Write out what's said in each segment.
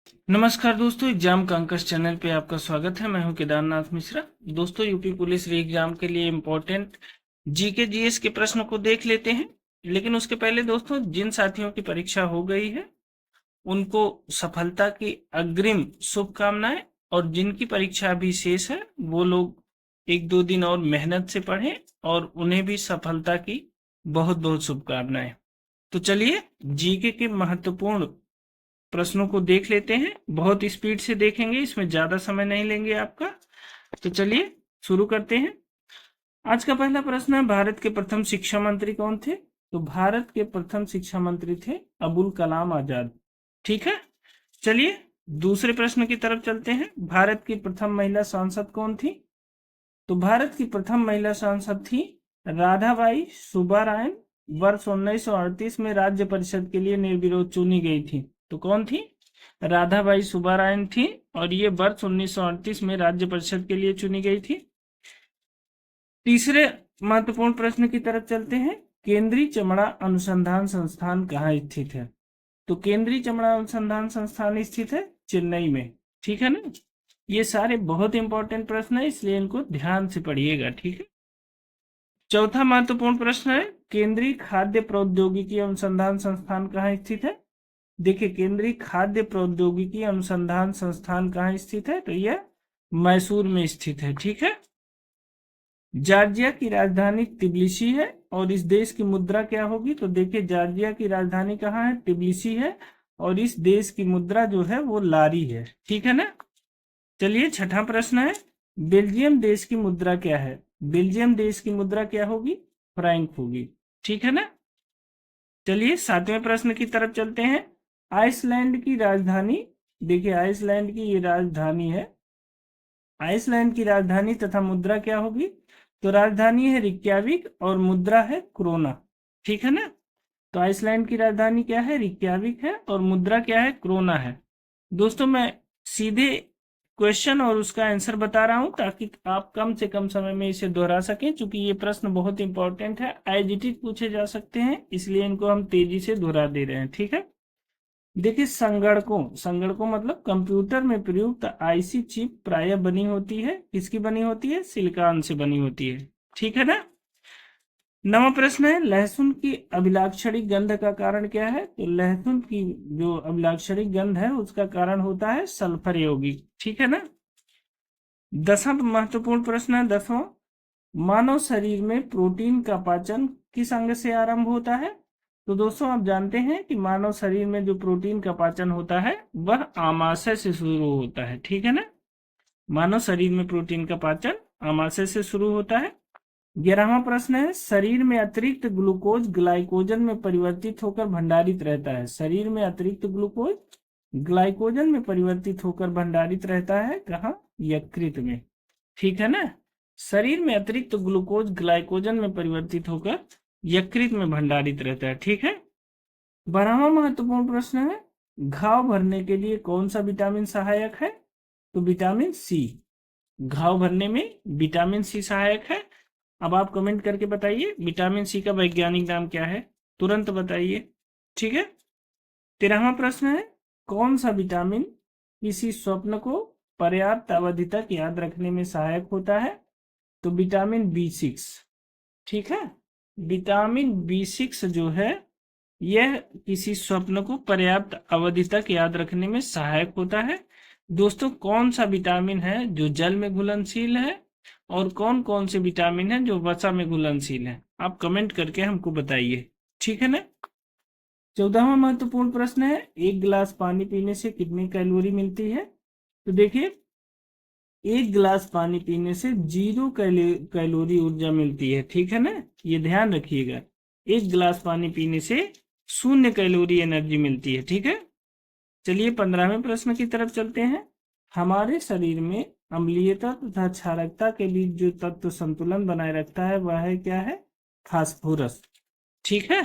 नमस्कार दोस्तों, exam कांकस channel पे आपका स्वागत है। मैं हूं केदारनाथ मिश्रा। दोस्तों, यूपी पुलिस री एग्जाम के लिए इम्पोर्टेंट जीके जीएस के प्रश्नों को देख लेते हैं। लेकिन उसके पहले दोस्तों, जिन साथियों की परीक्षा हो गई है उनको सफलता की अग्रिम शुभकामनाएं, और जिनकी परीक्षा अभी शेष है वो लोग एक दो दिन और मेहनत से पढ़ें और उन्हें भी सफलता की बहुत बहुत शुभकामनाएं। तो चलिए जीके के महत्वपूर्ण प्रश्नों को देख लेते हैं। बहुत स्पीड से देखेंगे, इसमें ज्यादा समय नहीं लेंगे आपका। तो चलिए शुरू करते हैं। आज का पहला प्रश्न है, भारत के प्रथम शिक्षा मंत्री कौन थे? तो भारत के प्रथम शिक्षा मंत्री थे अबुल कलाम आजाद। ठीक है, चलिए दूसरे प्रश्न की तरफ चलते हैं। भारत की प्रथम महिला सांसद कौन थी? तो भारत की प्रथम महिला सांसद थी राधाबाई सुब्बारायन। वर्ष 1938 में राज्य परिषद के लिए निर्विरोध चुनी गई थी। तो कौन थी? राधाबाई सुब्बारायन थी, और ये वर्ष 1938 में राज्य परिषद के लिए चुनी गई थी। तीसरे महत्वपूर्ण प्रश्न की तरफ चलते हैं। केंद्रीय चमड़ा अनुसंधान संस्थान कहाँ स्थित है? तो केंद्रीय चमड़ा अनुसंधान संस्थान स्थित है चेन्नई में। ठीक है ना? ये सारे बहुत इंपॉर्टेंट प्रश्न है, इसलिए इनको ध्यान से पढ़िएगा। ठीक है। चौथा महत्वपूर्ण प्रश्न है, केंद्रीय खाद्य प्रौद्योगिकी अनुसंधान संस्थान कहाँ स्थित है? देखिए, केंद्रीय खाद्य प्रौद्योगिकी अनुसंधान संस्थान कहाँ स्थित है? तो यह मैसूर में स्थित है। ठीक है। जॉर्जिया की राजधानी तिब्लिसी है, और इस देश की मुद्रा क्या होगी? तो देखिए, जॉर्जिया की राजधानी कहाँ है? तिब्लिसी है, और इस देश की मुद्रा जो है वो लारी है। ठीक है ना? चलिए छठा प्रश्न है, बेल्जियम देश की मुद्रा क्या है? बेल्जियम देश की मुद्रा क्या होगी? फ्रैंक होगी। ठीक है ना? चलिए सातवें प्रश्न की तरफ चलते हैं। आइसलैंड की राजधानी, देखिए आइसलैंड की ये राजधानी है। आइसलैंड की राजधानी तथा मुद्रा क्या होगी? तो राजधानी है रिक्याविक और मुद्रा है क्रोना। ठीक है ना? तो आइसलैंड की राजधानी क्या है? रिक्याविक है, और मुद्रा क्या है? क्रोना है। दोस्तों, मैं सीधे क्वेश्चन और उसका आंसर बता रहा हूं ताकि आप कम से कम समय में इसे दोहरा सकें, क्योंकि ये प्रश्न बहुत इंपॉर्टेंट है, एज इट इज पूछे जा सकते हैं, इसलिए इनको हम तेजी से दोहरा दे रहे हैं। ठीक है। देखिए, संगणकों संगणकों मतलब कंप्यूटर में प्रयुक्त आईसी चिप प्रायः बनी होती है, किसकी बनी होती है? सिलिकॉन से बनी होती है। ठीक है ना? नवा प्रश्न है, लहसुन की अभिलाक्षणिक गंध का कारण क्या है? तो लहसुन की जो अभिलाक्षणिक गंध है उसका कारण होता है सल्फर यौगिक। ठीक है ना? दसवां महत्वपूर्ण प्रश्न है, दसवां, मानव शरीर में प्रोटीन का पाचन किस अंग से आरंभ होता है? तो दोस्तों, आप जानते हैं कि मानव शरीर में जो प्रोटीन का पाचन होता है वह आमाशय से शुरू होता है। ठीक है ना? मानव शरीर में प्रोटीन का पाचन आमाशय से शुरू होता है। 11वां प्रश्न है, शरीर में अतिरिक्त ग्लूकोज ग्लाइकोजन में परिवर्तित होकर भंडारित रहता है। शरीर में अतिरिक्त ग्लूकोज ग्लाइकोजन में परिवर्तित होकर भंडारित रहता है कहाँ? यकृत में। ठीक है ना? शरीर में अतिरिक्त ग्लूकोज ग्लाइकोजन में परिवर्तित होकर यकृत में भंडारित रहता है। ठीक है। 12वां महत्वपूर्ण प्रश्न है, घाव भरने के लिए कौन सा विटामिन सहायक है? तो विटामिन सी। घाव भरने में विटामिन सी सहायक है। अब आप कमेंट करके बताइए विटामिन सी का वैज्ञानिक नाम क्या है, तुरंत बताइए। ठीक है। 13वां प्रश्न है, कौन सा विटामिन किसी स्वप्न को पर्याप्त अवधि तक याद रखने में सहायक होता है? तो विटामिन B6। ठीक है। विटामिन B6 जो है यह किसी स्वप्न को पर्याप्त अवधि तक याद रखने में सहायक होता है। दोस्तों, कौन सा विटामिन है जो जल में घुलनशील है, और कौन कौन से विटामिन है जो वसा में घुलनशील है? आप कमेंट करके हमको बताइए। ठीक है ना? 14वां महत्वपूर्ण प्रश्न है, एक गिलास पानी पीने से कितनी कैलोरी मिलती है? तो देखिए, एक गिलास पानी पीने से 0 कैलोरी ऊर्जा मिलती है। ठीक है ना? ये ध्यान रखिएगा, एक गिलास पानी पीने से 0 कैलोरी एनर्जी मिलती है। ठीक है। चलिए 15वें प्रश्न की तरफ चलते हैं। हमारे शरीर में अम्लीयता तथा क्षारकता के बीच जो तत्व संतुलन बनाए रखता है वह है क्या है? फास्फोरस। ठीक है।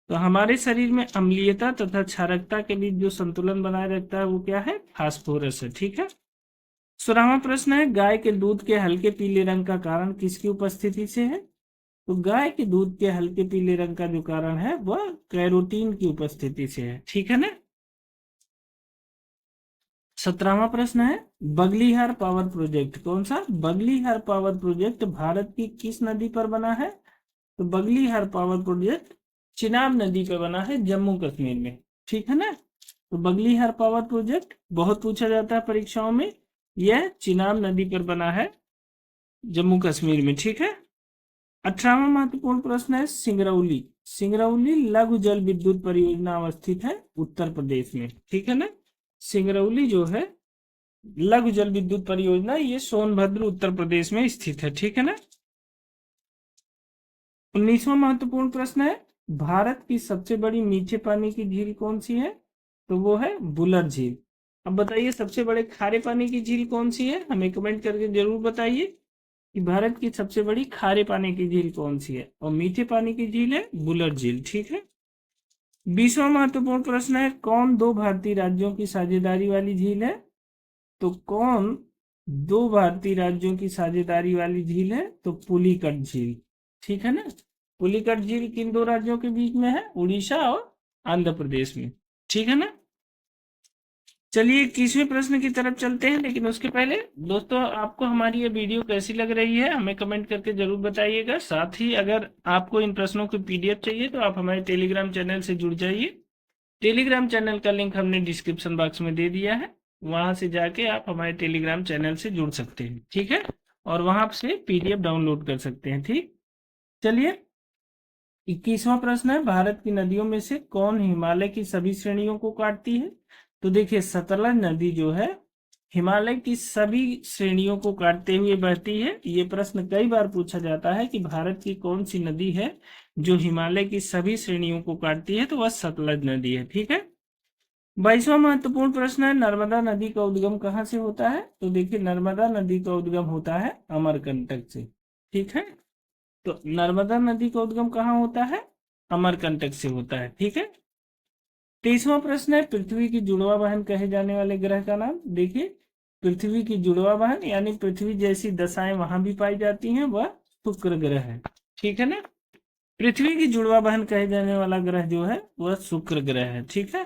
तो हमारे शरीर में अम्लीयता तथा क्षारकता के बीच जो संतुलन बनाए रखता है वो क्या है? फास्फोरस है। ठीक है। 16वां प्रश्न है, गाय के दूध के हल्के पीले रंग का कारण किसकी उपस्थिति से है? तो गाय के दूध के हल्के पीले रंग का जो कारण है वह कैरोटीन की उपस्थिति से है। ठीक है ना? 17वां प्रश्न है बगलीहार पावर प्रोजेक्ट, कौन सा? बगलीहार पावर प्रोजेक्ट भारत की किस नदी पर बना है? तो बगलीहार पावर प्रोजेक्ट चिनाब नदी पर बना है, जम्मू कश्मीर में। ठीक है ना? तो बगलीहार पावर प्रोजेक्ट बहुत पूछा जाता है परीक्षाओं में, यह चिनाब नदी पर बना है, जम्मू कश्मीर में। ठीक है। 18वां महत्वपूर्ण प्रश्न है सिंगरौली। सिंगरौली लघु जल विद्युत परियोजना अवस्थित है उत्तर प्रदेश में। ठीक है ना? सिंगरौली जो है लघु जल विद्युत परियोजना, ये सोनभद्र उत्तर प्रदेश में स्थित है। ठीक है ना? 19वां महत्वपूर्ण प्रश्न है भारत की सबसे बड़ी मीठे पानी की झील कौन सी है? तो वो है बुलर झील। अब बताइए सबसे बड़े खारे पानी की झील कौन सी है? हमें कमेंट करके जरूर बताइए कि भारत की सबसे बड़ी खारे पानी की झील कौन सी है, और मीठे पानी की झील है बुलर झील। ठीक है। 20वां महत्वपूर्ण प्रश्न है कौन दो भारतीय राज्यों की साझेदारी वाली झील है? तो कौन दो भारतीय राज्यों की साझेदारी वाली झील है? तो पुलिकट झील। ठीक है ना? पुलिकट झील किन दो राज्यों के बीच में है? उड़ीसा और आंध्र प्रदेश में। ठीक है ना? चलिए 21वें प्रश्न की तरफ चलते हैं, लेकिन उसके पहले दोस्तों आपको हमारी ये वीडियो कैसी लग रही है हमें कमेंट करके जरूर बताइएगा। साथ ही अगर आपको इन प्रश्नों की पीडीएफ चाहिए तो आप हमारे टेलीग्राम चैनल से जुड़ जाइए। टेलीग्राम चैनल का लिंक हमने डिस्क्रिप्शन बॉक्स में दे दिया है, वहां से जाके आप हमारे टेलीग्राम चैनल से जुड़ सकते हैं। ठीक है। और वहां से पीडीएफ डाउनलोड कर सकते हैं। ठीक। चलिए 21वां प्रश्न है भारत की नदियों में से कौन हिमालय की सभी श्रेणियों को काटती है? तो देखिए सतलज नदी जो है हिमालय की सभी श्रेणियों को काटते हुए बहती है। ये प्रश्न कई बार पूछा जाता है कि भारत की कौन सी नदी है जो हिमालय की सभी श्रेणियों को काटती है, तो वह सतलज नदी है। ठीक है। 22वां महत्वपूर्ण प्रश्न है नर्मदा नदी का उद्गम कहाँ से होता है? तो देखिए नर्मदा नदी का उद्गम होता है अमरकंटक से। ठीक है। तो नर्मदा नदी का उद्गम कहाँ होता है? अमरकंटक से होता है। ठीक है। 23वां प्रश्न है पृथ्वी की जुड़वा बहन कहे जाने वाले ग्रह का नाम। देखिए पृथ्वी की जुड़वा बहन यानी पृथ्वी जैसी दशाएं वहां भी पाई जाती हैं, वह शुक्र ग्रह है। ठीक है ना? पृथ्वी की जुड़वा बहन कहे जाने वाला ग्रह जो है वह शुक्र ग्रह है। ठीक है।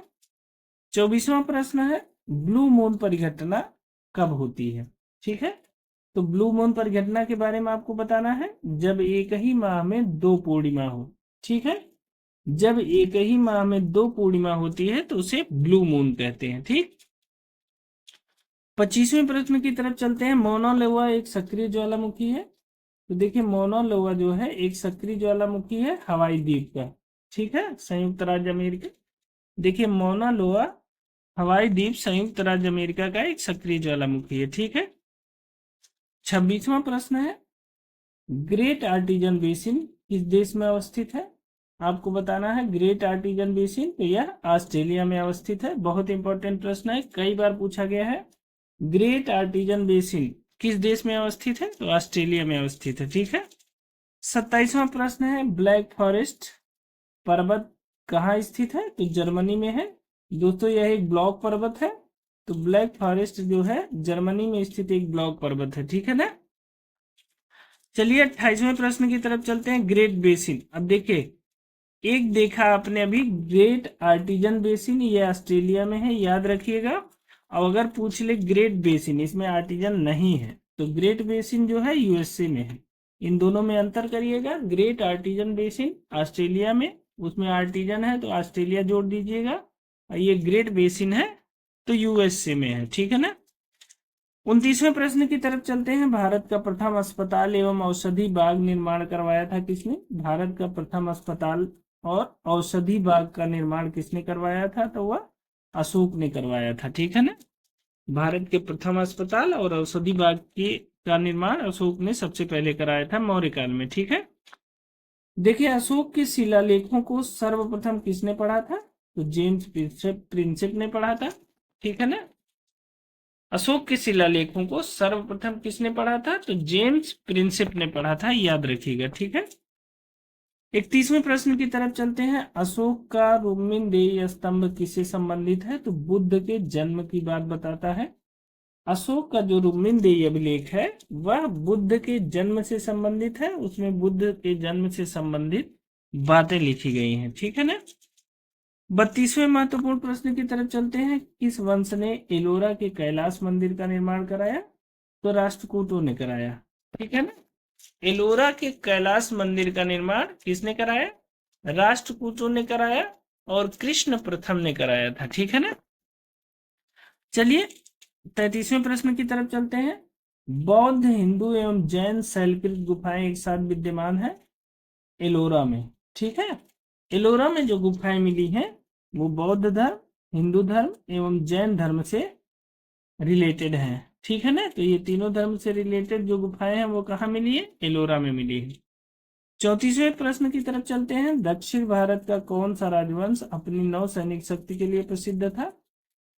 24वां प्रश्न है ब्लू मून परिघटना कब होती है? ठीक है। तो ब्लू मून परिघटना के बारे में आपको बताना है जब एक ही माह में दो पूर्णिमा हो। ठीक है। जब एक ही माह में दो पूर्णिमा होती है तो उसे ब्लू मून कहते हैं। ठीक। 25वें प्रश्न की तरफ चलते हैं मोना लोआ एक सक्रिय ज्वालामुखी है। तो देखिए मोना लोआ जो है एक सक्रिय ज्वालामुखी है हवाई द्वीप का। ठीक है। संयुक्त राज्य अमेरिका। देखिए मोना लोआ हवाई द्वीप संयुक्त राज्य अमेरिका का एक सक्रिय ज्वालामुखी है। ठीक है। 26वां प्रश्न है ग्रेट आर्टिजन बेसिन किस देश में अवस्थित है? आपको बताना है ग्रेट आर्टिजन बेसिन, तो यह ऑस्ट्रेलिया में अवस्थित है। बहुत इंपॉर्टेंट प्रश्न है, कई बार पूछा गया है। ग्रेट आर्टिजन बेसिन किस देश में अवस्थित है? तो ऑस्ट्रेलिया में अवस्थित है। ठीक है। 27वां प्रश्न है ब्लैक फॉरेस्ट पर्वत कहाँ स्थित है? तो जर्मनी में है। दोस्तों यह एक ब्लॉक पर्वत है, तो ब्लैक फॉरेस्ट जो है जर्मनी में स्थित एक ब्लॉक पर्वत है। ठीक है ना? चलिए 28वें प्रश्न की तरफ चलते हैं ग्रेट बेसिन। अब देखिए एक देखा आपने अभी ग्रेट आर्टिजन बेसिन, ये ऑस्ट्रेलिया में है, याद रखिएगा। और अगर पूछ ले ग्रेट बेसिन इसमें आर्टिजन नहीं है तो ग्रेट बेसिन जो है यूएसए में है। इन दोनों में अंतर करिएगा। ग्रेट आर्टिजन बेसिन ऑस्ट्रेलिया में, उसमें आर्टिजन है तो ऑस्ट्रेलिया जोड़ दीजिएगा, और ये ग्रेट बेसिन है तो यूएसए में है। ठीक है ना? 29वें प्रश्न की तरफ चलते हैं भारत का प्रथम अस्पताल एवं औषधि बाग निर्माण करवाया था किसने? भारत का प्रथम अस्पताल और औषधि बाग का निर्माण किसने करवाया था? तो वह अशोक ने करवाया था। ठीक है ना? भारत के प्रथम अस्पताल और औषधि बाग के का निर्माण अशोक ने सबसे पहले कराया था मौर्य काल में। ठीक है। देखिए अशोक के शिलालेखों को सर्वप्रथम किसने पढ़ा था? तो जेम्स प्रिंसेप ने पढ़ा था। ठीक है ना? अशोक के शिलालेखों को सर्वप्रथम किसने पढ़ा था? तो जेम्स प्रिंसेप ने पढ़ा था, याद रखिएगा। ठीक है। 31वें प्रश्न की तरफ चलते हैं अशोक का रुक्मिणदेही स्तंभ किससे संबंधित है? तो बुद्ध के जन्म की बात बताता है। अशोक का जो रुक्मिणदेही अभिलेख है वह बुद्ध के जन्म से संबंधित है, उसमें बुद्ध के जन्म से संबंधित बातें लिखी गई हैं। ठीक है ना? 32वें महत्वपूर्ण प्रश्न की तरफ चलते हैं। किस वंश ने एलोरा के कैलाश मंदिर का निर्माण कराया? तो राष्ट्रकूटों ने कराया। ठीक है ना। एलोरा के कैलाश मंदिर का निर्माण किसने कराया? राष्ट्रकूटों ने कराया और कृष्ण प्रथम ने कराया था। ठीक है ना। चलिए 33वें प्रश्न की तरफ चलते हैं। बौद्ध, हिंदू एवं जैन शैलकृत गुफाएं एक साथ विद्यमान है एलोरा में। ठीक है। एलोरा में जो गुफाएं मिली हैं वो बौद्ध धर्म, हिंदू धर्म एवं जैन धर्म से रिलेटेड हैं। ठीक है ना। तो ये तीनों धर्म से रिलेटेड जो गुफाएं हैं वो कहाँ मिली है? एलोरा में मिली है। 34वें प्रश्न की तरफ चलते हैं। दक्षिण भारत का कौन सा राजवंश अपनी नौसैनिक शक्ति के लिए प्रसिद्ध था?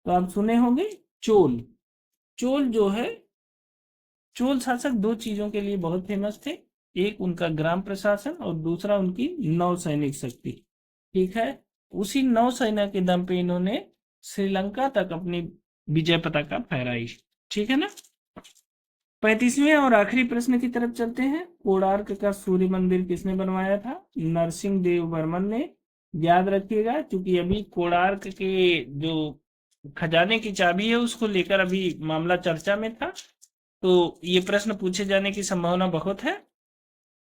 तो आप सुने होंगे चोल। चोल जो है, चोल शासक दो चीजों के लिए बहुत फेमस थे। एक उनका ग्राम प्रशासन और दूसरा उनकी नौसैनिक शक्ति। ठीक है। उसी नौसेना के दम पे इन्होंने श्रीलंका तक अपनी विजय पताका फहराई। ठीक है ना। 35वें और आखिरी प्रश्न की तरफ चलते हैं। कोणार्क का सूर्य मंदिर किसने बनवाया था? नरसिंह देव वर्मन ने। याद रखिएगा, क्योंकि अभी कोणार्क के जो खजाने की चाबी है उसको लेकर अभी मामला चर्चा में था, तो ये प्रश्न पूछे जाने की संभावना बहुत है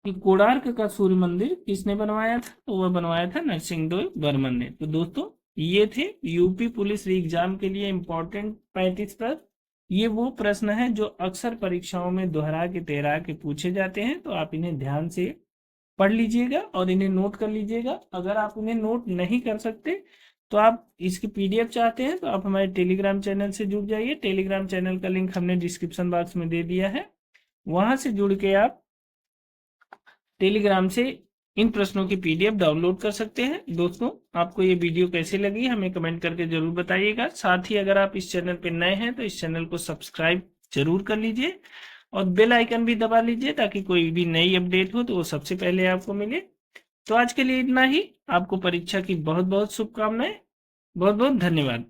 कि कोणार्क का सूर्य मंदिर किसने बनवाया था? तो वह बनवाया था नरसिंहदेव वर्मन ने। तो दोस्तों ये थे यूपी पुलिस एग्जाम के लिए इंपॉर्टेंट 35 प्रश्न। ये वो प्रश्न है जो अक्सर परीक्षाओं में दोहरा के तेरा के पूछे जाते हैं, तो आप इन्हें ध्यान से पढ़ लीजिएगा और इन्हें नोट कर लीजिएगा। अगर आप इन्हें नोट नहीं कर सकते तो आप इसकी पीडीएफ चाहते हैं तो आप हमारे टेलीग्राम चैनल से जुड़ जाइए। टेलीग्राम चैनल का लिंक हमने डिस्क्रिप्शन बॉक्स में दे दिया है, वहां से जुड़ के आप टेलीग्राम से इन प्रश्नों की पीडीएफ डाउनलोड कर सकते हैं। दोस्तों आपको ये वीडियो कैसी लगी हमें कमेंट करके जरूर बताइएगा। साथ ही अगर आप इस चैनल पर नए हैं तो इस चैनल को सब्सक्राइब जरूर कर लीजिए और बेल आइकन भी दबा लीजिए ताकि कोई भी नई अपडेट हो तो वो सबसे पहले आपको मिले। तो आज के लिए इतना ही। आपको परीक्षा की बहुत बहुत शुभकामनाएं। बहुत बहुत धन्यवाद।